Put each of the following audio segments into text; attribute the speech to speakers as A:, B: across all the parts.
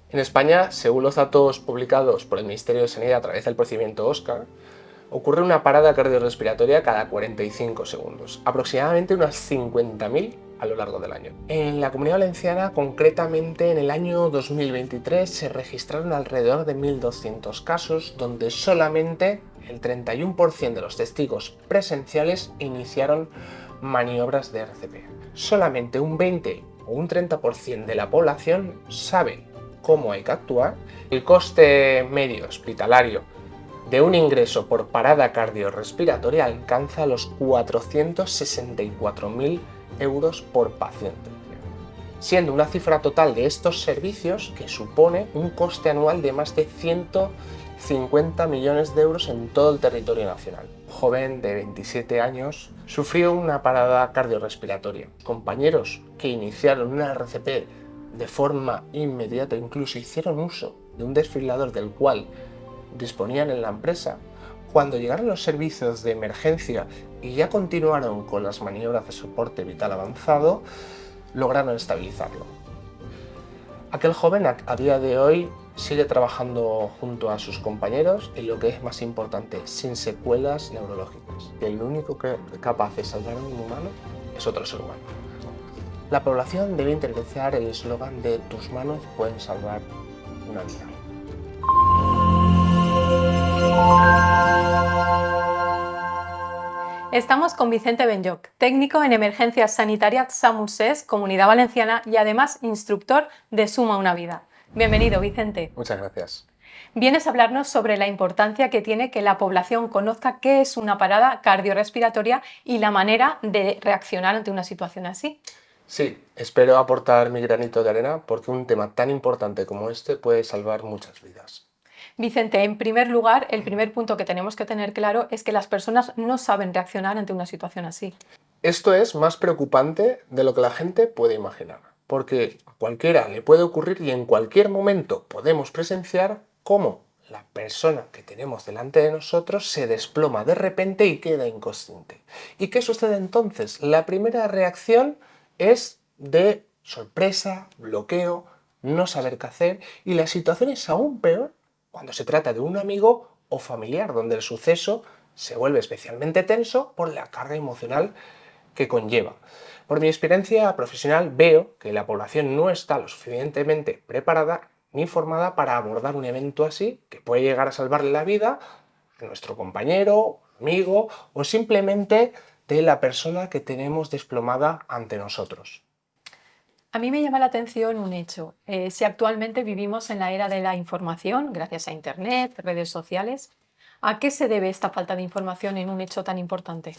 A: En España, según los datos publicados por el Ministerio de Sanidad a través del procedimiento OSCAR, ocurre una parada cardiorrespiratoria cada 45 segundos, aproximadamente unas 50.000 a lo largo del año. En la Comunidad Valenciana, concretamente en el año 2023, se registraron alrededor de 1.200 casos, donde solamente el 31% de los testigos presenciales iniciaron maniobras de RCP. Solamente un 20 o un 30% de la población sabe cómo hay que actuar. El coste medio hospitalario de un ingreso por parada cardiorrespiratoria alcanza los 464.000 euros por paciente, siendo una cifra total de estos servicios que supone un coste anual de más de 150 millones de euros en todo el territorio nacional. Un joven de 27 años sufrió una parada cardiorrespiratoria. Compañeros que iniciaron una RCP de forma inmediata, incluso hicieron uso de un desfibrilador del cual disponían en la empresa, cuando llegaron los servicios de emergencia y ya continuaron con las maniobras de soporte vital avanzado, lograron estabilizarlo. Aquel joven a día de hoy sigue trabajando junto a sus compañeros y, lo que es más importante, sin secuelas neurológicas. El único capaz de salvar a un humano es otro ser humano. La población debe interiorizar el eslogan de "tus manos pueden salvar una vida".
B: Estamos con Vicente Benlloch, técnico en emergencias sanitarias SAMUR-SES, Comunidad Valenciana, y además instructor de Suma una Vida. Bienvenido, Vicente.
A: Muchas gracias.
B: Vienes a hablarnos sobre la importancia que tiene que la población conozca qué es una parada cardiorrespiratoria y la manera de reaccionar ante una situación así.
A: Sí, espero aportar mi granito de arena porque un tema tan importante como este puede salvar muchas vidas.
B: Vicente, en primer lugar, el primer punto que tenemos que tener claro es que las personas no saben reaccionar ante una situación así.
A: Esto es más preocupante de lo que la gente puede imaginar, porque a cualquiera le puede ocurrir y en cualquier momento podemos presenciar cómo la persona que tenemos delante de nosotros se desploma de repente y queda inconsciente. ¿Y qué sucede entonces? La primera reacción es de sorpresa, bloqueo, no saber qué hacer, y la situación es aún peor cuando se trata de un amigo o familiar, donde el suceso se vuelve especialmente tenso por la carga emocional que conlleva. Por mi experiencia profesional veo que la población no está lo suficientemente preparada ni formada para abordar un evento así, que puede llegar a salvarle la vida a nuestro compañero, amigo o simplemente de la persona que tenemos desplomada ante nosotros.
B: A mí me llama la atención un hecho. Si actualmente vivimos en la era de la información, gracias a Internet, redes sociales, ¿a qué se debe esta falta de información en un hecho tan importante?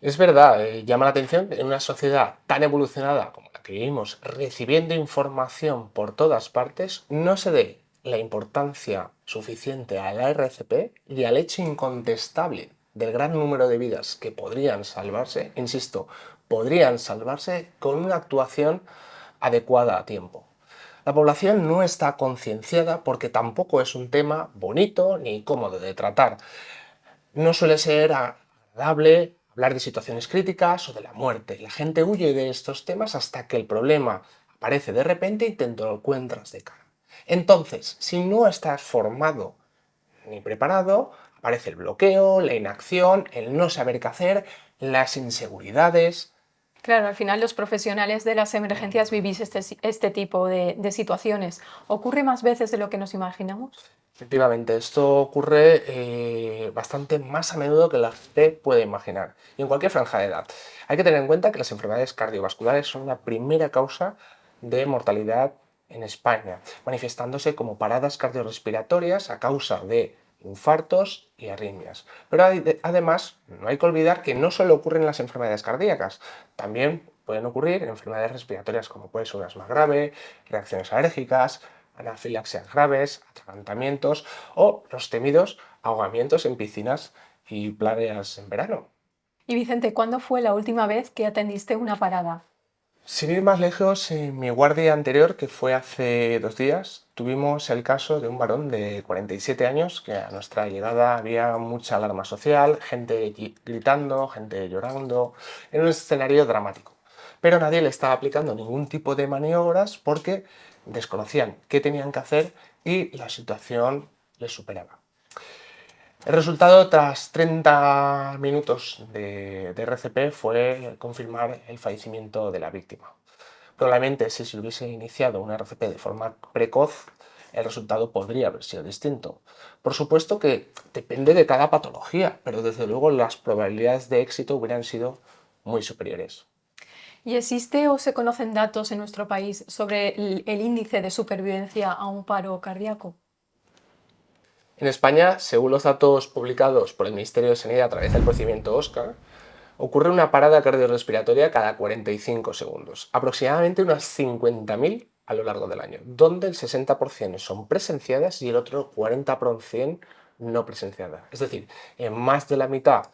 A: Es verdad, llama la atención que en una sociedad tan evolucionada como la que vivimos, recibiendo información por todas partes, no se dé la importancia suficiente a la RCP y al hecho incontestable del gran número de vidas que podrían salvarse, insisto, podrían salvarse con una actuación adecuada a tiempo. La población no está concienciada porque tampoco es un tema bonito ni cómodo de tratar. No suele ser agradable hablar de situaciones críticas o de la muerte. La gente huye de estos temas hasta que el problema aparece de repente y te lo encuentras de cara. Entonces, si no estás formado ni preparado, aparece el bloqueo, la inacción, el no saber qué hacer, las inseguridades.
B: Claro, al final los profesionales de las emergencias vivís este tipo de situaciones. ¿Ocurre más veces de lo que nos imaginamos?
A: Efectivamente, esto ocurre bastante más a menudo que la gente puede imaginar, y en cualquier franja de edad. Hay que tener en cuenta que las enfermedades cardiovasculares son la primera causa de mortalidad en España, manifestándose como paradas cardiorrespiratorias a causa de infartos y arritmias. Pero además, no hay que olvidar que no solo ocurren las enfermedades cardíacas, también pueden ocurrir en enfermedades respiratorias como puede ser un asma grave, reacciones alérgicas, anafilaxias graves, atragantamientos o los temidos ahogamientos en piscinas y playas en verano.
B: Y Vicente, ¿cuándo fue la última vez que atendiste una parada?
A: Sin ir más lejos, en mi guardia anterior, que fue hace 2 días, tuvimos el caso de un varón de 47 años que a nuestra llegada había mucha alarma social, gente gritando, gente llorando, en un escenario dramático. Pero nadie le estaba aplicando ningún tipo de maniobras porque desconocían qué tenían que hacer y la situación les superaba. El resultado tras 30 minutos de RCP fue confirmar el fallecimiento de la víctima. Probablemente si se hubiese iniciado una RCP de forma precoz, el resultado podría haber sido distinto. Por supuesto que depende de cada patología, pero desde luego las probabilidades de éxito hubieran sido muy superiores.
B: ¿Y existe o se conocen datos en nuestro país sobre el índice de supervivencia a un paro cardíaco?
A: En España, según los datos publicados por el Ministerio de Sanidad a través del procedimiento OSCAR, ocurre una parada cardiorrespiratoria cada 45 segundos, aproximadamente unas 50.000 a lo largo del año, donde el 60% son presenciadas y el otro 40% no presenciadas. Es decir, en más de la mitad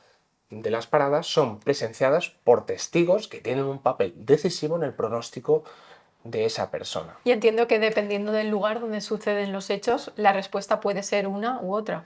A: de las paradas son presenciadas por testigos que tienen un papel decisivo en el pronóstico de esa persona.
B: Y entiendo que dependiendo del lugar donde suceden los hechos, la respuesta puede ser una u otra.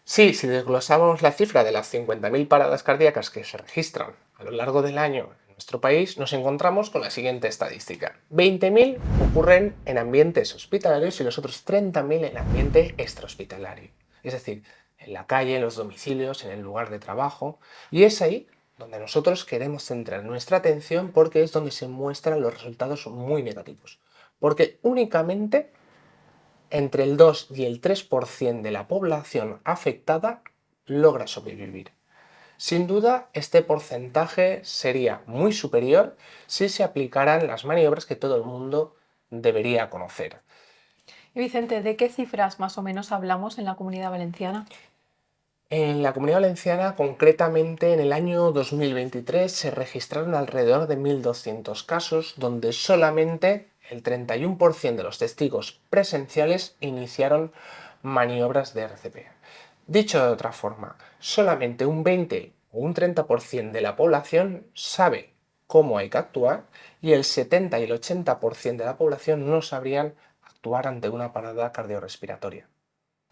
A: Sí, si desglosamos la cifra de las 50.000 paradas cardíacas que se registran a lo largo del año en nuestro país, nos encontramos con la siguiente estadística. 20.000 ocurren en ambientes hospitalarios y los otros 30.000 en ambiente extrahospitalario. Es decir, en la calle, en los domicilios, en el lugar de trabajo. Y es ahí donde nosotros queremos centrar nuestra atención porque es donde se muestran los resultados muy negativos. Porque únicamente entre el 2 y el 3% de la población afectada logra sobrevivir. Sin duda, este porcentaje sería muy superior si se aplicaran las maniobras que todo el mundo debería conocer.
B: Y Vicente, ¿de qué cifras más o menos hablamos en la Comunidad Valenciana?
A: En la Comunidad Valenciana, concretamente en el año 2023, se registraron alrededor de 1.200 casos, donde solamente el 31% de los testigos presenciales iniciaron maniobras de RCP. Dicho de otra forma, solamente un 20 o un 30% de la población sabe cómo hay que actuar y el 70 y el 80% de la población no sabrían actuar ante una parada cardiorrespiratoria.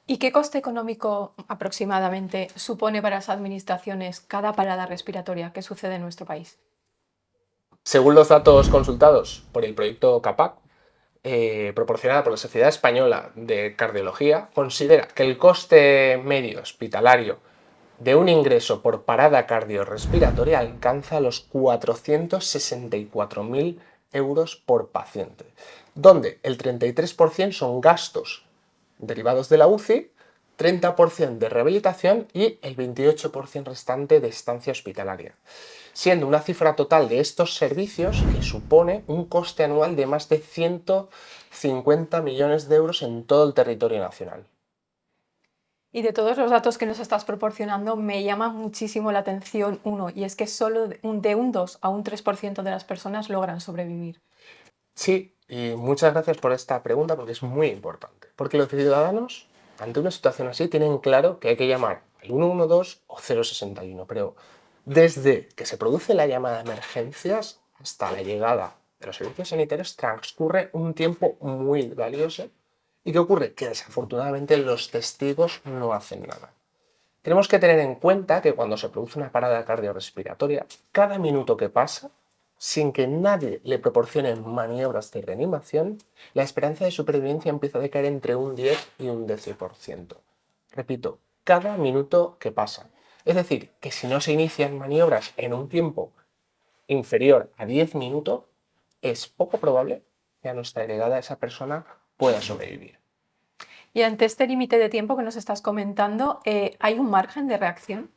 B: ¿Y qué coste económico aproximadamente supone para las administraciones cada parada respiratoria que sucede en nuestro país?
A: Según los datos consultados por el proyecto CAPAC, proporcionada por la Sociedad Española de Cardiología, considera que el coste medio hospitalario de un ingreso por parada cardiorrespiratoria alcanza los 464.000 euros por paciente, donde el 33% son gastos derivados de la UCI, 30% de rehabilitación y el 28% restante de estancia hospitalaria, siendo una cifra total de estos servicios que supone un coste anual de más de 150 millones de euros en todo el territorio nacional.
B: Y de todos los datos que nos estás proporcionando, me llama muchísimo la atención uno, y es que solo de un 2 a un 3% de las personas logran sobrevivir.
A: Sí, y muchas gracias por esta pregunta porque es muy importante. Porque los ciudadanos, ante una situación así, tienen claro que hay que llamar al 112 o 061, pero desde que se produce la llamada de emergencias hasta la llegada de los servicios sanitarios transcurre un tiempo muy valioso. ¿Y qué ocurre? Que desafortunadamente los testigos no hacen nada. Tenemos que tener en cuenta que cuando se produce una parada cardiorrespiratoria, cada minuto que pasa, sin que nadie le proporcione maniobras de reanimación, la esperanza de supervivencia empieza a decaer entre un 10 y un 12%. Repito, cada minuto que pasa. Es decir, que si no se inician maniobras en un tiempo inferior a 10 minutos, es poco probable que a nuestra heredada esa persona pueda sobrevivir.
B: Y ante este límite de tiempo que nos estás comentando, ¿hay un margen de reacción?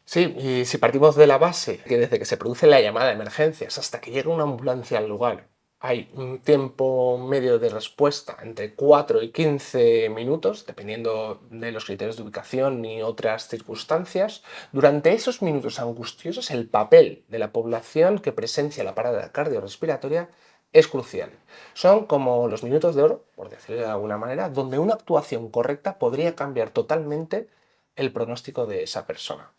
A: Sí, y si partimos de la base que desde que se produce la llamada de emergencias hasta que llega una ambulancia al lugar hay un tiempo medio de respuesta entre 4 y 15 minutos, dependiendo de los criterios de ubicación y otras circunstancias, durante esos minutos angustiosos el papel de la población que presencia la parada cardiorrespiratoria es crucial. Son como los minutos de oro, por decirlo de alguna manera, donde una actuación correcta podría cambiar totalmente el pronóstico de esa persona.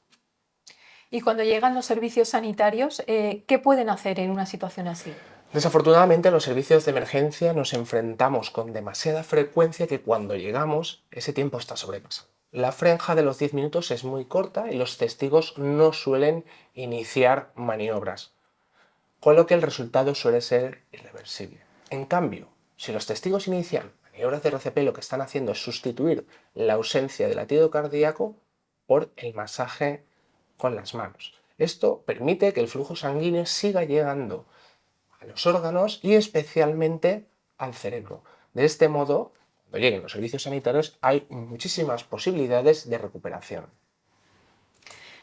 B: Y cuando llegan los servicios sanitarios, ¿qué pueden hacer en una situación así?
A: Desafortunadamente, en los servicios de emergencia nos enfrentamos con demasiada frecuencia que cuando llegamos ese tiempo está sobrepasado. La franja de los 10 minutos es muy corta y los testigos no suelen iniciar maniobras, con lo que el resultado suele ser irreversible. En cambio, Si los testigos inician maniobras de RCP, lo que están haciendo es sustituir la ausencia del latido cardíaco por el masaje con las manos. Esto permite que el flujo sanguíneo siga llegando a los órganos y especialmente al cerebro. De este modo, cuando lleguen los servicios sanitarios, hay muchísimas posibilidades de recuperación.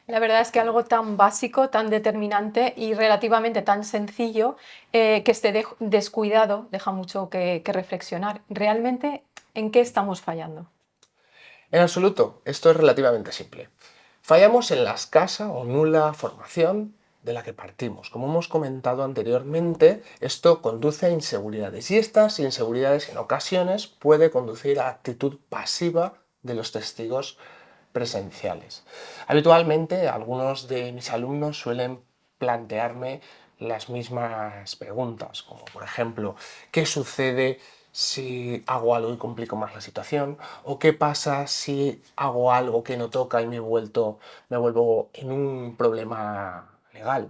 B: La verdad es que algo tan básico, tan determinante y relativamente tan sencillo, que esté descuidado, deja mucho que reflexionar. ¿Realmente en qué estamos fallando?
A: En absoluto, esto es relativamente simple. Fallamos en la escasa o nula formación de la que partimos. Como hemos comentado anteriormente, esto conduce a inseguridades y estas inseguridades en ocasiones puede conducir a actitud pasiva de los testigos presenciales. Habitualmente, algunos de mis alumnos suelen plantearme las mismas preguntas, como por ejemplo, ¿qué sucede si hago algo y complico más la situación? ¿O qué pasa si hago algo que no toca y me vuelvo en un problema legal,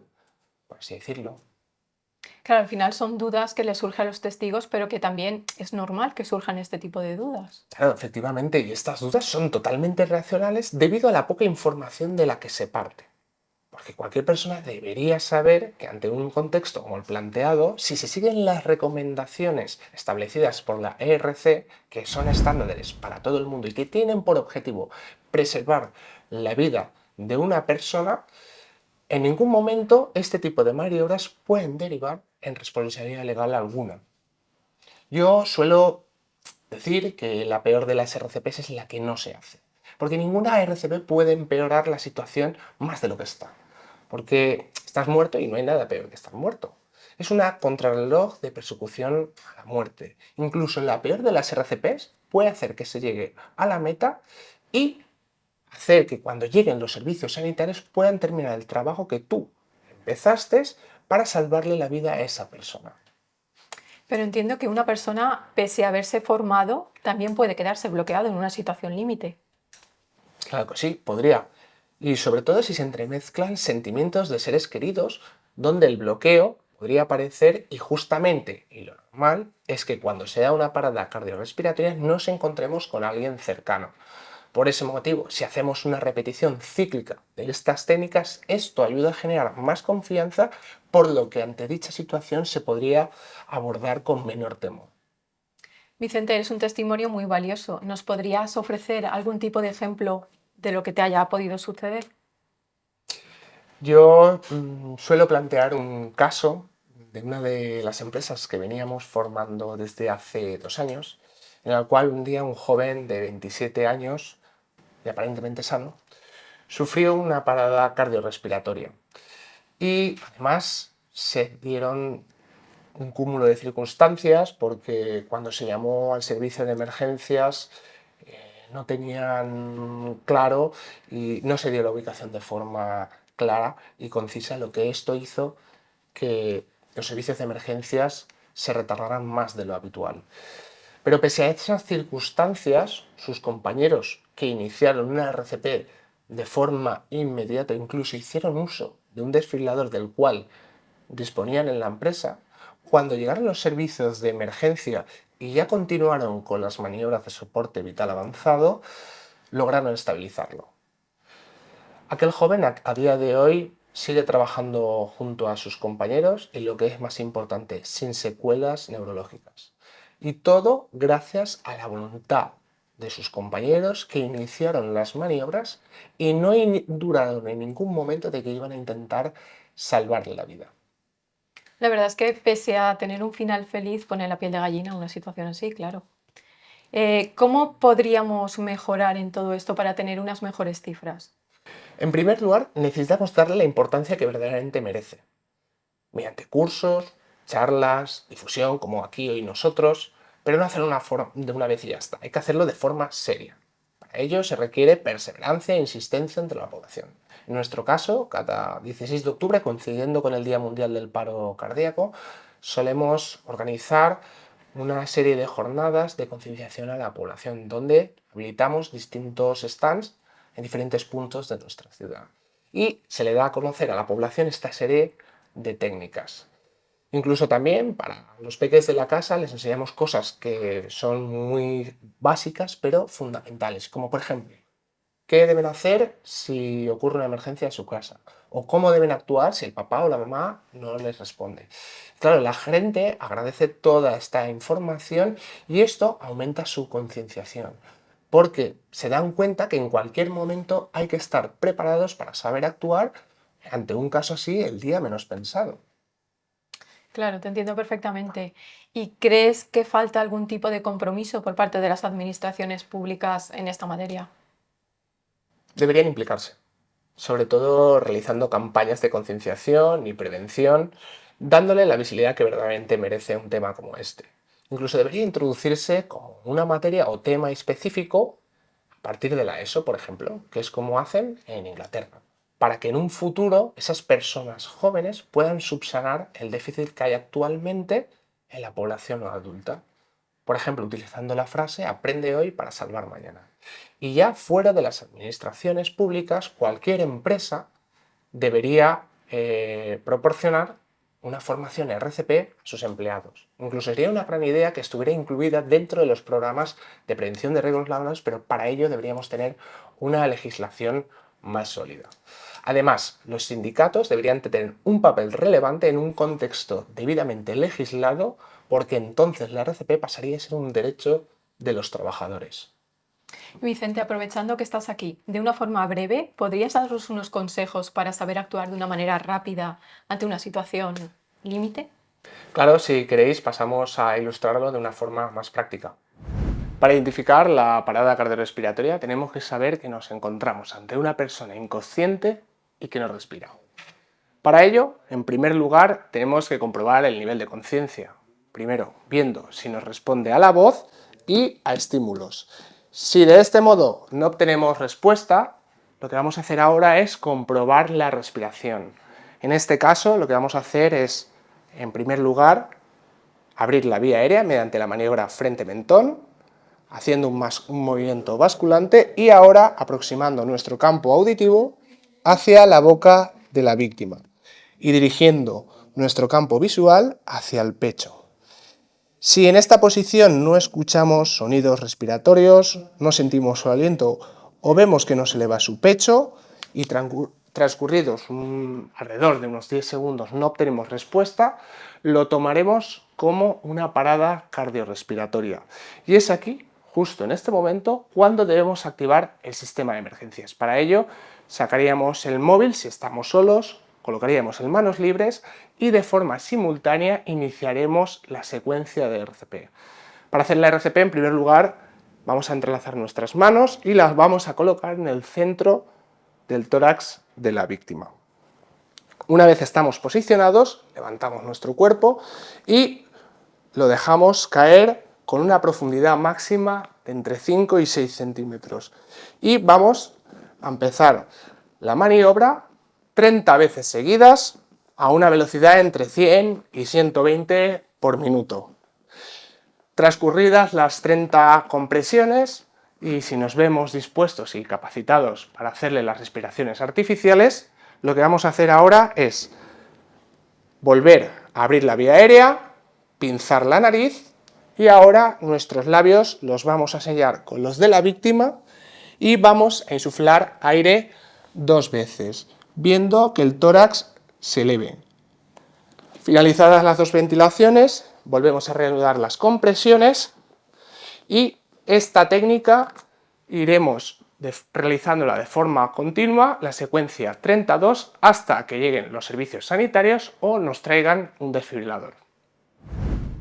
A: por así decirlo?
B: Claro, al final son dudas que le surgen a los testigos, pero que también es normal que surjan este tipo de dudas.
A: Claro, efectivamente, y estas dudas son totalmente racionales debido a la poca información de la que se parte. Porque cualquier persona debería saber que ante un contexto como el planteado, si se siguen las recomendaciones establecidas por la ERC, que son estándares para todo el mundo y que tienen por objetivo preservar la vida de una persona, en ningún momento este tipo de maniobras pueden derivar en responsabilidad legal alguna. Yo suelo decir que la peor de las RCPs es la que no se hace, porque ninguna RCP puede empeorar la situación más de lo que está, porque estás muerto y no hay nada peor que estar muerto. Es una contrarreloj de persecución a la muerte. Incluso en la peor de las RCPs puede hacer que se llegue a la meta y hacer que cuando lleguen los servicios sanitarios puedan terminar el trabajo que tú empezaste para salvarle la vida a esa persona.
B: Pero entiendo que una persona, pese a haberse formado, también puede quedarse bloqueado en una situación límite.
A: Claro que sí, podría. Y sobre todo si se entremezclan sentimientos de seres queridos, donde el bloqueo podría aparecer y justamente, y lo normal, es que cuando se da una parada cardiorrespiratoria nos encontremos con alguien cercano. Por ese motivo, si hacemos una repetición cíclica de estas técnicas, esto ayuda a generar más confianza, por lo que ante dicha situación se podría abordar con menor temor.
B: Vicente, eres un testimonio muy valioso. ¿Nos podrías ofrecer algún tipo de ejemplo de lo que te haya podido suceder?
A: Yo suelo plantear un caso de una de las empresas que veníamos formando desde hace 2 años, en el cual un día un joven de 27 años, y aparentemente sano, sufrió una parada cardiorrespiratoria. Y además se dieron un cúmulo de circunstancias porque cuando se llamó al servicio de emergencias no tenían claro y no se dio la ubicación de forma clara y concisa, lo que esto hizo que los servicios de emergencias se retardaran más de lo habitual. Pero pese a esas circunstancias, sus compañeros que iniciaron una RCP de forma inmediata, incluso hicieron uso de un desfibrilador del cual disponían en la empresa, cuando llegaron los servicios de emergencia y ya continuaron con las maniobras de soporte vital avanzado, lograron estabilizarlo. Aquel joven a día de hoy sigue trabajando junto a sus compañeros y, lo que es más importante, sin secuelas neurológicas. Y todo gracias a la voluntad de sus compañeros que iniciaron las maniobras y no duraron en ningún momento de que iban a intentar salvarle la vida.
B: La verdad es que pese a tener un final feliz, pone la piel de gallina una situación así, claro. ¿Cómo podríamos mejorar en todo esto para tener unas mejores cifras?
A: En primer lugar, necesitamos darle la importancia que verdaderamente merece, mediante cursos, charlas, difusión, como aquí hoy nosotros, pero no hacerlo de una vez y ya está, hay que hacerlo de forma seria. Para ello se requiere perseverancia e insistencia entre la población. En nuestro caso, cada 16 de octubre, coincidiendo con el Día Mundial del Paro Cardíaco, solemos organizar una serie de jornadas de concienciación a la población, donde habilitamos distintos stands en diferentes puntos de nuestra ciudad. Y se le da a conocer a la población esta serie de técnicas. Incluso también para los peques de la casa les enseñamos cosas que son muy básicas pero fundamentales, como por ejemplo, qué deben hacer si ocurre una emergencia en su casa o cómo deben actuar si el papá o la mamá no les responde. Claro, la gente agradece toda esta información y esto aumenta su concienciación, porque se dan cuenta que en cualquier momento hay que estar preparados para saber actuar ante un caso así el día menos pensado.
B: Claro, te entiendo perfectamente. ¿Y crees que falta algún tipo de compromiso por parte de las administraciones públicas en esta materia?
A: Deberían implicarse, sobre todo realizando campañas de concienciación y prevención, dándole la visibilidad que verdaderamente merece un tema como este. Incluso debería introducirse como una materia o tema específico a partir de la ESO, por ejemplo, que es como hacen en Inglaterra, para que en un futuro esas personas jóvenes puedan subsanar el déficit que hay actualmente en la población adulta. Por ejemplo, utilizando la frase aprende hoy para salvar mañana. Y ya fuera de las administraciones públicas, cualquier empresa debería proporcionar una formación RCP a sus empleados. Incluso sería una gran idea que estuviera incluida dentro de los programas de prevención de riesgos laborales, pero para ello deberíamos tener una legislación más sólida. Además, los sindicatos deberían tener un papel relevante en un contexto debidamente legislado, porque entonces la RCP pasaría a ser un derecho de los trabajadores.
B: Vicente, aprovechando que estás aquí, de una forma breve, ¿podrías darnos unos consejos para saber actuar de una manera rápida ante una situación límite?
A: Claro, si queréis pasamos a ilustrarlo de una forma más práctica. Para identificar la parada cardiorrespiratoria tenemos que saber que nos encontramos ante una persona inconsciente y que no respira. Para ello, en primer lugar, tenemos que comprobar el nivel de conciencia. Primero, viendo si nos responde a la voz y a estímulos. Si de este modo no obtenemos respuesta, lo que vamos a hacer ahora es comprobar la respiración. En este caso, lo que vamos a hacer es, en primer lugar, abrir la vía aérea mediante la maniobra frente-mentón, haciendo un movimiento basculante y ahora aproximando nuestro campo auditivo hacia la boca de la víctima y dirigiendo nuestro campo visual hacia el pecho. Si en esta posición no escuchamos sonidos respiratorios, no sentimos su aliento o vemos que nos eleva su pecho y transcurridos alrededor de unos 10 segundos no obtenemos respuesta, lo tomaremos como una parada cardiorrespiratoria. Y es aquí, justo en este momento, cuando debemos activar el sistema de emergencias. Para ello, sacaríamos el móvil si estamos solos, colocaríamos en manos libres y de forma simultánea iniciaremos la secuencia de RCP. Para hacer la RCP, en primer lugar, vamos a entrelazar nuestras manos y las vamos a colocar en el centro del tórax de la víctima. Una vez estamos posicionados, levantamos nuestro cuerpo y lo dejamos caer con una profundidad máxima de entre 5 y 6 centímetros. Y vamos a empezar la maniobra 30 veces seguidas a una velocidad entre 100 y 120 por minuto. Transcurridas las 30 compresiones y si nos vemos dispuestos y capacitados para hacerle las respiraciones artificiales, lo que vamos a hacer ahora es volver a abrir la vía aérea, pinzar la nariz y ahora nuestros labios los vamos a sellar con los de la víctima y vamos a insuflar aire 2 veces, viendo que el tórax se eleve. Finalizadas las 2 ventilaciones, volvemos a reanudar las compresiones y esta técnica iremos realizándola de forma continua, la secuencia 32, hasta que lleguen los servicios sanitarios o nos traigan un desfibrilador.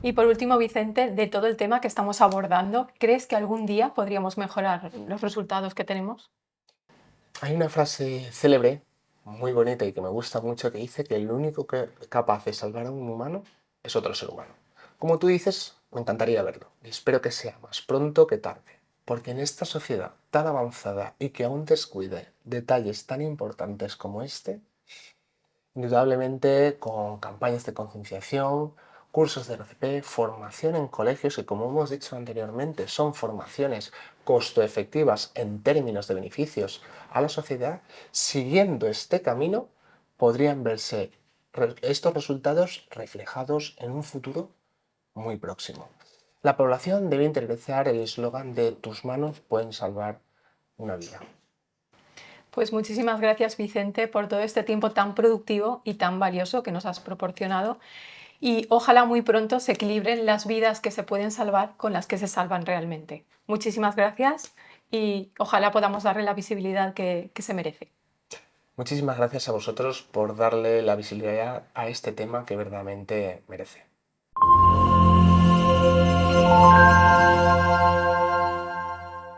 B: Y por último, Vicente, de todo el tema que estamos abordando, ¿crees que algún día podríamos mejorar los resultados que tenemos?
A: Hay una frase célebre, muy bonita y que me gusta mucho, que dice que el único capaz de salvar a un humano es otro ser humano. Como tú dices, me encantaría verlo y espero que sea más pronto que tarde, porque en esta sociedad tan avanzada y que aún descuide detalles tan importantes como este, indudablemente con campañas de concienciación, cursos de RCP, formación en colegios que, como hemos dicho anteriormente, son formaciones costo efectivas en términos de beneficios a la sociedad, siguiendo este camino podrían verse estos resultados reflejados en un futuro muy próximo. La población debe interiorizar el eslogan de tus manos pueden salvar una vida.
B: Pues muchísimas gracias, Vicente, por todo este tiempo tan productivo y tan valioso que nos has proporcionado. Y ojalá muy pronto se equilibren las vidas que se pueden salvar con las que se salvan realmente. Muchísimas gracias y ojalá podamos darle la visibilidad que se merece.
A: Muchísimas gracias a vosotros por darle la visibilidad a este tema que verdaderamente merece.